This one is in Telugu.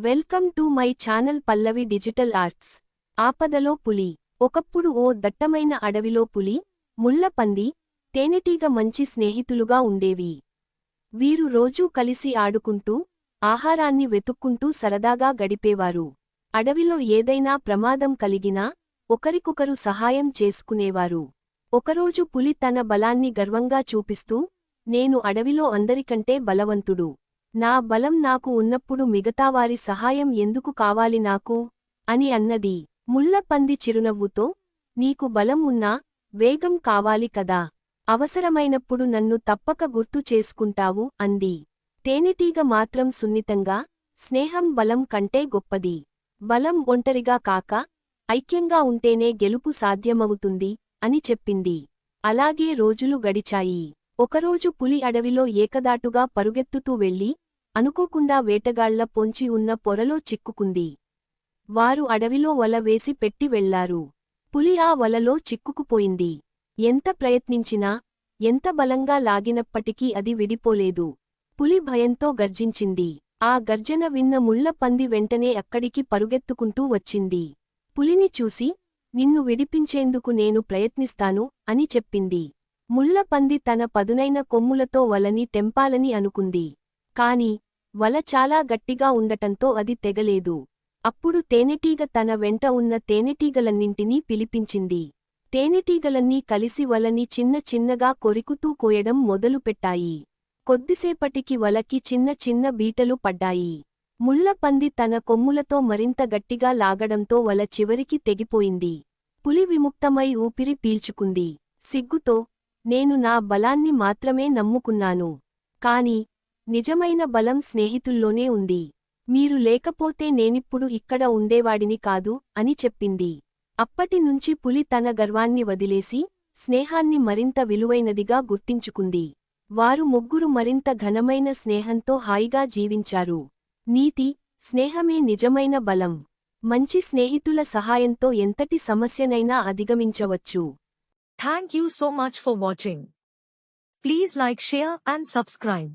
Welcome to my channel Pallavi digital arts. ఆపదలో పులి. ఒకప్పుడు ఓ దట్టమైన అడవిలో పులి, ముళ్లపంది, తేనెటీగ మంచి స్నేహితులుగా ఉండేవి. వీరు రోజూ కలిసి ఆడుకుంటూ, ఆహారాన్ని వెతుక్కుంటూ సరదాగా గడిపేవారు. అడవిలో ఏదైనా ప్రమాదం కలిగినా ఒకరికొకరు సహాయం చేసుకునేవారు. ఒకరోజు పులి తన బలాన్ని గర్వంగా చూపిస్తూ, నేను అడవిలో అందరికంటే బలవంతుడు. నా బలం నాకు ఉన్నప్పుడు మిగతావారి సహాయం ఎందుకు కావాలి నాకు? అని అన్నది. ముళ్లపంది చిరునవ్వుతో, నీకు బలం ఉన్నా, వేగం కావాలి కదా. అవసరమైనప్పుడు నన్ను తప్పక గుర్తు చేసుకుంటావు అంది. తేనెటీగ మాత్రం సున్నితంగా, స్నేహం బలం కంటే గొప్పది. బలం ఒంటరిగా కాక, ఐక్యంగా ఉంటేనే గెలుపు సాధ్యమవుతుంది అని చెప్పింది. అలాగే రోజులు గడిచాయి. ఒకరోజు పులి అడవిలో ఏకదాటుగా పరుగెత్తుతూ వెళ్లి, అనుకోకుండా వేటగాళ్ల పొంచి ఉన్న పొరలో చిక్కుకుంది. వారు అడవిలో వల వేసి పెట్టి వెళ్లారు. పులి ఆ వలలో చిక్కుకుపోయింది. ఎంత ప్రయత్నించినా, ఎంత బలంగా లాగినప్పటికీ అది విడిపోలేదు. పులి భయంతో గర్జించింది. ఆ గర్జన విన్న ముళ్లపంది వెంటనే అక్కడికి పరుగెత్తుకుంటూ వచ్చింది. పులిని చూసి, నిన్ను విడిపించేందుకు నేను ప్రయత్నిస్తాను అని చెప్పింది. ముళ్లపంది తన పదునైన కొమ్ములతో వలని తెంపాలని అనుకుంది. కాని, వల చాలా గట్టిగా ఉండటంతో అది తెగలేదు. అప్పుడు తేనెటీగ తన వెంట ఉన్న తేనెటీగలన్నింటినీ పిలిపించింది. తేనెటీగలన్నీ కలిసి వలని చిన్న చిన్నగా కొరుకుతూ కోయడం మొదలుపెట్టాయి. కొద్దిసేపటికి వలకి చిన్న చిన్న బీటలు పడ్డాయి. ముళ్లపంది తన కొమ్ములతో మరింత గట్టిగా లాగడంతో వల చివరికి తెగిపోయింది. పులి విముక్తమై ఊపిరి పీల్చుకుంది. సిగ్గుతో, నేను నా బలాన్ని మాత్రమే నమ్ముకున్నాను. కాని, నిజమైన బలం స్నేహితుల్లోనే ఉంది. మీరు లేకపోతే నేనిప్పుడు ఇక్కడ ఉండేవాడిని కాదు అని చెప్పింది. అప్పటినుంచి పులి తన గర్వాన్ని వదిలేసి, స్నేహాన్ని మరింత విలువైనదిగా గుర్తించుకుంది. వారు ముగ్గురు మరింత ఘనమైన స్నేహంతో హాయిగా జీవించారు. నీతి: స్నేహమే నిజమైన బలం. మంచి స్నేహితుల సహాయంతో ఎంతటి సమస్యనైనా అధిగమించవచ్చు. Thank you so much for watching. Please like, share and subscribe.